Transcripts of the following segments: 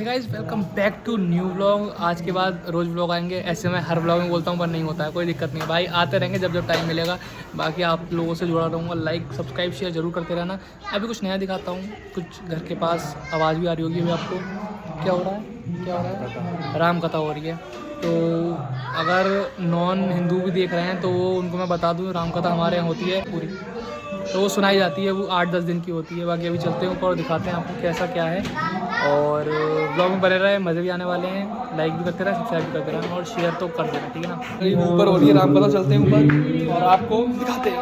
Guys welcome back to new vlog. आज के बाद रोज़ व्लॉग आएंगे। ऐसे मैं हर व्लॉग में बोलता हूँ पर नहीं होता है, कोई दिक्कत नहीं है भाई, आते रहेंगे जब जब टाइम मिलेगा। बाकी आप लोगों से जुड़ा रहूँगा, लाइक सब्सक्राइब शेयर जरूर करते रहना। अभी कुछ नया दिखाता हूँ, कुछ घर के पास आवाज़ भी आ रही होगी अभी आपको। क्या हो रहा है, क्या हो रहा है? राम कथा हो रही है। तो अगर नॉन हिंदू भी देख रहे हैं तो वो उनको मैं बता दूँ, राम कथा हमारे यहाँ होती है पूरी, तो वो सुनाई जाती है, वो 8-10 दिन की होती है। बाकी अभी चलते हैं ऊपर और दिखाते हैं आपको कैसा क्या है। और ब्लॉग में बने रहे, मज़े भी आने वाले हैं। लाइक भी करते रहे, सब्सक्राइब भी करते रहे और शेयर तो कर देना, ठीक है ना। ऊपर हो रही है राम कथा, चलते हैं ऊपर और आपको दिखाते हैं।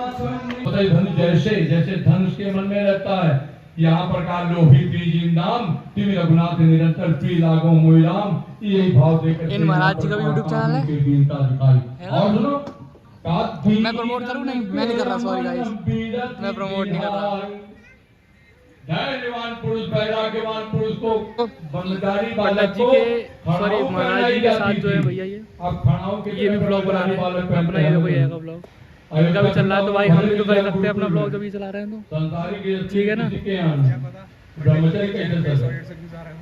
धन जैसे जैसे धन उसके मन में रहता है, यहाँ प्रकार लोभी प्रीजी नाम तिम रघुनाथ निरंतर प्री लागो मोइराम, यही भाव देकर इन महाराज जी का भी यूट्यूब चैनल है और सुनो मैं प्रमोट करूँ? नहीं, मैं नहीं कर रहा, सॉरी गाइस, मैं प्रमोट नहीं कर रहा। धैर्यवान पुरुष वैराग्यवान पुरुष को बंदगारी पंडित जी के सॉरी महाराज जी के साथ जो है भैया ये भी ब्लॉग बना रहे हैं अपना, ये देखो ये है ब्लॉग इनका भी चल रहा है। तो भाई हम भी तो कर सकते हैं अपना ब्लॉग जब ये चला रहे हैं तो ठीक है ना। ब्रह्मचर्य कैसे चल रहा है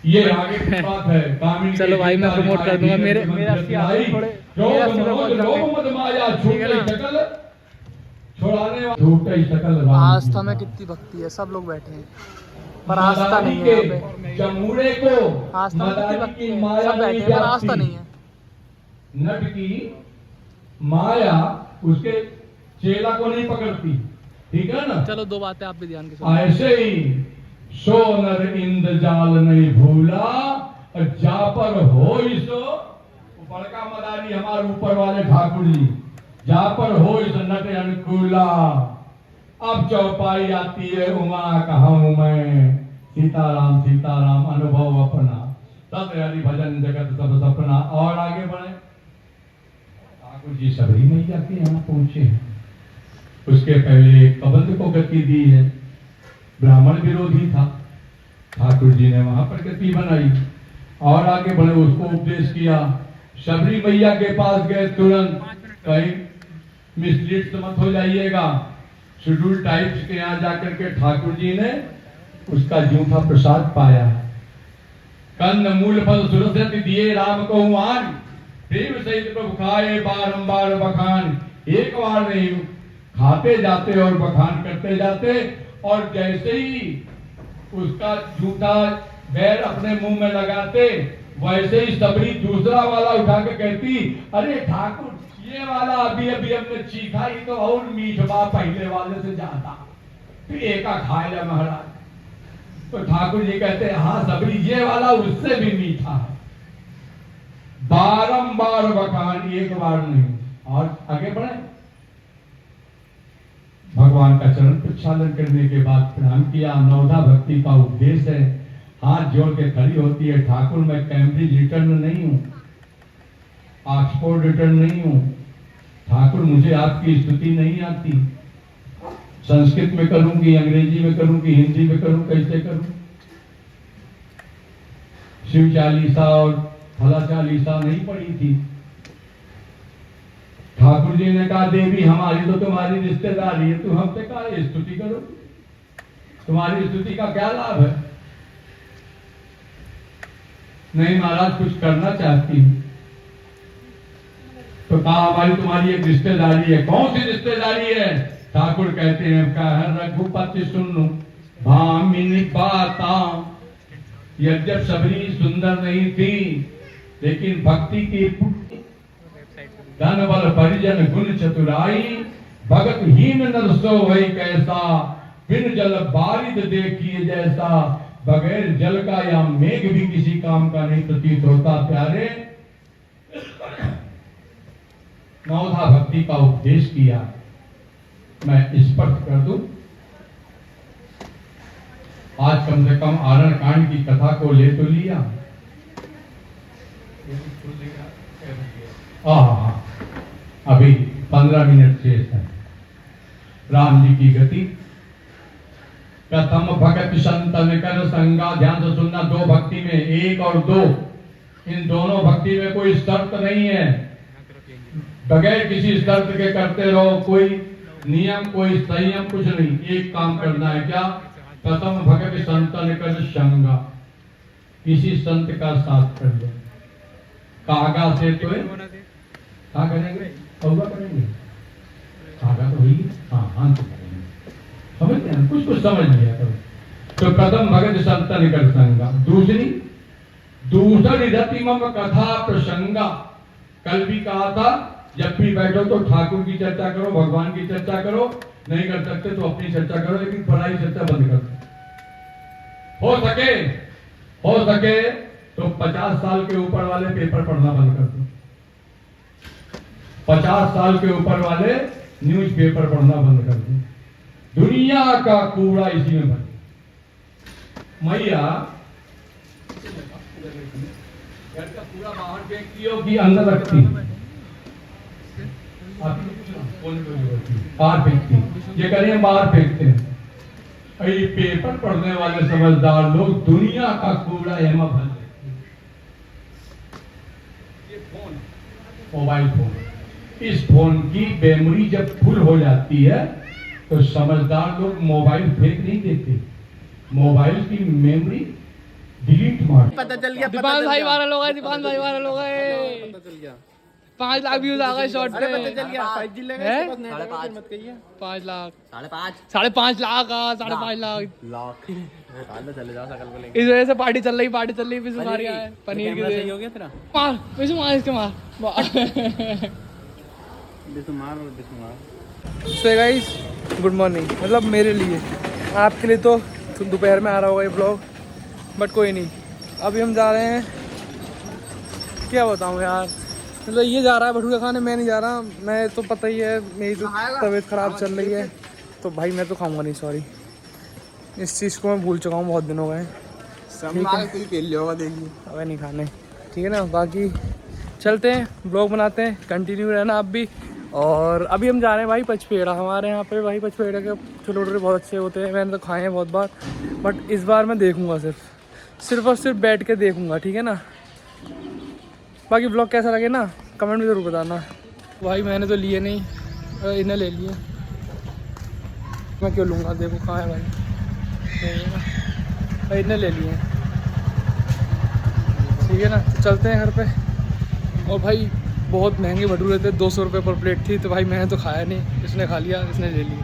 ये आगे की बात है। चलो भाई मैं प्रमोट कर दूंगा, मेरे 80 आते हैं थोड़े, मेरे 80 पे पहुंच जाते, ठीक है ना। आस्था में कितनी भक्ति है, सब लोग बैठे हैं पर आस्था नहीं है यहाँ पे। जमुड़े को आस्था में कितनी भक्ति है, सब बैठे हैं पर आस्था नहीं है। नट की माया उसके चेला को नहीं पकड़ती, ठीक है ना। चलो दो बातें आप भी ध्यान के सुनो। ऐसे ही सो नर इंद्रजाल नहीं भूला, जा पर हो सो बड़का मदारी हमारे ऊपर वाले ठाकुर जी, जा पर हो इस नट अनुकूला। अब चौपाई आती है उमा कहूँ मैं, सीताराम सीताराम अनुभव अपना, तब हरि भजन जगत सब सपना। और आगे बढ़े, ठाकुर जी सबरी मैया के यहाँ पहुंचे हैं। उसके पहले कबंध को गति दी है, ब्राह्मण विरोधी था, ठाकुर जी ने वहां पर गति बनाई। और आगे बढ़े, उसको उपदेश किया। शबरी मैया के पास गए, तुरंत कहीं मिसलीड मत हो जाइएगा। शेड्यूल टाइप्स के यहाँ जाकर के ठाकुर जी ने उसका जूठा प्रसाद पाया। कंद मूल फल सुरसत दिए राम को मान, प्रेम सहित प्रभु खाए बारंबार बखान। एक बार नहीं, खाते जाते और बखान करते जाते। और जैसे ही उसका जूठा बैर अपने मुंह में लगाते, वैसे ही सबरी दूसरा वाला उठा के कहती, अरे ठाकुर ये वाला अभी अभी हमने चीखा, ही तो और मीठ बा पहले वाले से ज्यादा, फिर एका खाए ले महाराज। तो ठाकुर जी कहते, हाँ सबरी ये वाला उससे भी मीठा है। बारंबार बखान, एक बार नहीं। और आगे बढ़े, भगवान का चरण प्रक्षालन करने के बाद प्रणाम किया। नवधा भक्ति का उपदेश है, हाथ जोड़ के खड़ी होती है, ठाकुर मैं कैम्ब्रिज रिटर्न नहीं हूं, ऑक्सफोर्ड रिटर्न नहीं हूं, ठाकुर मुझे आपकी स्तुति नहीं आती, संस्कृत में करूंगी, अंग्रेजी में करूंगी, हिंदी में करूं, कैसे करूं। शिव चालीसा और फला चालीसा नहीं पढ़ी थी। ठाकुर जी ने कहा, देवी हमारी तो तुम्हारी रिश्तेदारी है, तुम हमसे कहा स्तुति करो, तुम्हारी स्तुति का क्या लाभ है। नहीं महाराज कुछ करना चाहती हूं। तो कहा, हमारी तुम्हारी एक रिश्तेदारी है। कौन सी रिश्तेदारी है? ठाकुर कहते हैं, कहा रघुपति सुनो भामिनी बाता। यद्यप सबरी सुंदर नहीं थी, लेकिन भक्ति की धन बल परिजन गुण चतुराई, भगत हीन नर सो वही कैसा, बिन जल बारिद देखिए जैसा। बगैर जल का या मेघ भी किसी काम का नहीं प्रतीत होता। प्यारे, नवधा भक्ति का उपदेश किया। मैं स्पष्ट कर दूं, आज कम से कम आरण कांड की कथा को ले तो लिया। अभी 15 मिनट शेष है। राम जी की गति, प्रथम भगत संतन कर संगा। ध्यान से सुनना, दो भक्ति में, एक और दो, इन दोनों भक्ति में कोई शर्त नहीं है, बगैर किसी शर्त के करते रहो, कोई नियम कोई संयम कुछ नहीं। एक काम करना है, क्या? प्रथम भगत संतन कर संगा, किसी संत का साथ कर ले। कागा से तो क्या करेंगे, कौवा करेंगे, कागा तो वही, हाँ हाँ तो करेंगे, समझते हैं, कुछ कुछ समझ लिया करो। तो प्रथम भगत संतन कर संगा, दूसरी रति मम कथा प्रसंगा। कल भी कहा था जब भी बैठो तो ठाकुर की चर्चा करो, भगवान की चर्चा करो, नहीं कर सकते तो अपनी चर्चा करो, लेकिन पढ़ाई चर्चा बंद कर दो। हो सके तो 50 साल के ऊपर वाले पेपर पढ़ना बंद कर दो। 50 साल के ऊपर वाले न्यूज पेपर पढ़ना बंद कर दो। दुनिया का कूड़ा इसी में भर। मैया घर का पूरा बाहर फेंकती हो कि अंदर रखती? बाहर फेंकती। ये करें बाहर फेंकते हैं। ये पेपर पढ़ने वाले समझदार लोग दुनिया का कूड़ा यहाँ भर देते हैं। ये फोन, मोबाइल फोन, इस फोन की मेमोरी जब फुल हो जाती है तो समझदार लोग मोबाइल फेंक नहीं देते, मोबाइल की मेमोरी डिलीट मार। पता चल गया, दीपान भाई वायरल हो गए, दीपान भाई वायरल हो गए, 5 लाख व्यूज आ गए शॉर्ट पे। पता चल गया 5G लगा है? इसके पास नेट है, फिर मत कहिए। 5 लाख, 5.5 5.5 लाख, 5.5 लाख। लाख चले जाओ सकल को लेके। इस वजह से पार्टी चल रही, पिस मार गया है पनीर की। सही हो गया तेरा? मार वैसे, मार इसके मार। बेशुमार। So guys, good morning. मतलब मेरे लिए, आपके लिए तो दोपहर में आ रहा होगा ये ब्लॉग, बट कोई नहीं। अभी हम जा रहे हैं, क्या बताऊँ यार, मतलब ये जा रहा है भटूरा खाने, मैं नहीं जा रहा। मैं तो पता ही है मेरी तो तबीयत ख़राब चल रही है, तो भाई मैं तो खाऊंगा नहीं, सॉरी। इस चीज़ को मैं भूल चुका हूँ, बहुत दिन हो गए। अब नहीं खाने, ठीक है ना। बाकी चलते हैं, ब्लॉग बनाते हैं, कंटिन्यू रहना आप भी। और अभी हम जा रहे हैं भाई पचपेड़ा। हमारे यहाँ पे भाई पचपेड़ा के छोटे छोटे बहुत अच्छे होते हैं, मैंने तो खाए हैं बहुत बार, बट इस बार मैं देखूँगा, सिर्फ और सिर्फ बैठ के देखूँगा, ठीक है ना। बाकी ब्लॉग कैसा लगे ना कमेंट में ज़रूर बताना। भाई मैंने तो लिए नहीं, इन्हें ले लिए, मैं क्यों लूँगा, देखो कहाँ है भाई, नहीं है ना भाई, इन्हें ले लिए, ठीक है ना। तो चलते हैं घर पे। और भाई बहुत महंगे भटूरे थे, 200 रुपये पर प्लेट थी, तो भाई मैंने तो खाया नहीं, इसने खा लिया, इसने ले लिया,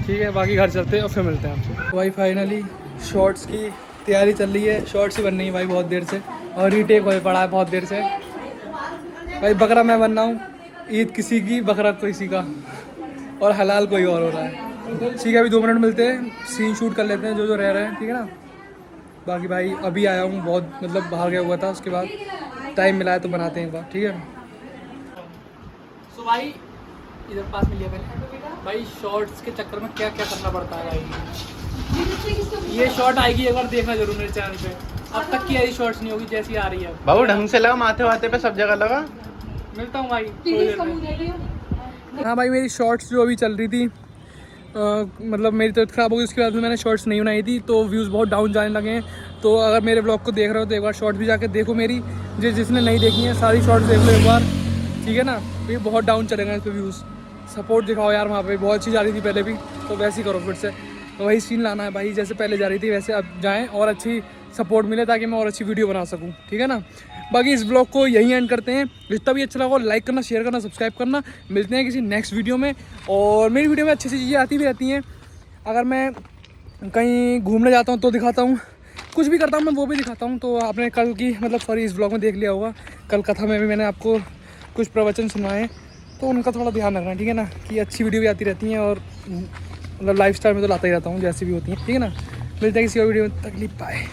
ठीक है। बाकी घर चलते हैं और फिर मिलते हैं आपसे। भाई फाइनली शॉर्ट्स की तैयारी चल रही है, शॉर्ट्स ही बन रही है भाई बहुत देर से, और रीटेक हो पड़ा है बहुत देर से। भाई बकरा मैं बन रहा हूँ, ईद किसी की, बकरा किसी का, और हलाल कोई और हो रहा है, ठीक है। अभी 2 मिनट मिलते हैं, सीन शूट कर लेते हैं जो रह रहे हैं, ठीक है ना। बाकी भाई अभी आया हूँ, बहुत मतलब बाहर गया हुआ था, उसके बाद टाइम मिला है तो बनाते हैं एक बार, ठीक है ना। तो भाई इधर पास में लिया मैंने। भाई शॉर्ट्स के चक्कर में क्या क्या करना पड़ता है भाई, ये शॉर्ट आएगी एक बार देखना जरूर मेरे चैनल पे। अब तक की ऐसी शॉर्ट्स नहीं होगी जैसी आ रही है बाबू, ढंग से लगा, माथे वाथे पे सब जगह लगा। मिलता हूँ भाई थोड़ी देर में। हाँ भाई, मेरी शॉर्ट्स जो अभी चल रही थी, मतलब मेरी तबीयत ख़राब हो गई, उसके बाद में मैंने शॉर्ट्स नहीं बनाई थी, तो व्यूज़ बहुत डाउन जाने लगे हैं। तो अगर मेरे ब्लॉग को देख रहे हो तो एक बार शॉर्ट्स भी जाके देखो मेरी, जिसने नहीं देखी है सारी शॉर्ट्स देख लो एक बार, ठीक है ना। ये बहुत डाउन चलेगा इस पर व्यूज़, सपोर्ट दिखाओ यार, वहाँ पे बहुत अच्छी जा रही थी पहले भी, तो वैसे ही करो फिर से। तो वही सीन लाना है भाई, जैसे पहले जा रही थी वैसे अब जाएँ, और अच्छी सपोर्ट मिले ताकि मैं और अच्छी वीडियो बना सकूँ, ठीक है ना। बाकी इस ब्लॉग को यहीं एंड करते हैं। जितना भी अच्छा लगा लाइक करना, शेयर करना, सब्सक्राइब करना। मिलते हैं किसी नेक्स्ट वीडियो में। और मेरी वीडियो में अच्छी सी चीज़ें आती भी रहती हैं, अगर मैं कहीं घूमने जाता हूँ तो दिखाता हूँ, कुछ भी करता हूँ मैं वो भी दिखाता हूँ। तो आपने कल की मतलब सॉरी इस ब्लॉग में देख लिया होगा, कल कथा में भी मैंने आपको कुछ प्रवचन सुनाए, तो उनका थोड़ा ध्यान रखना, ठीक है ना, कि अच्छी वीडियो भी आती रहती हैं, और मतलब लाइफस्टाइल में तो लाता ही रहता हूँ जैसी भी होती हैं, ठीक है ना। मिलते हैं किसी और वीडियो में, तकलीफ पाए।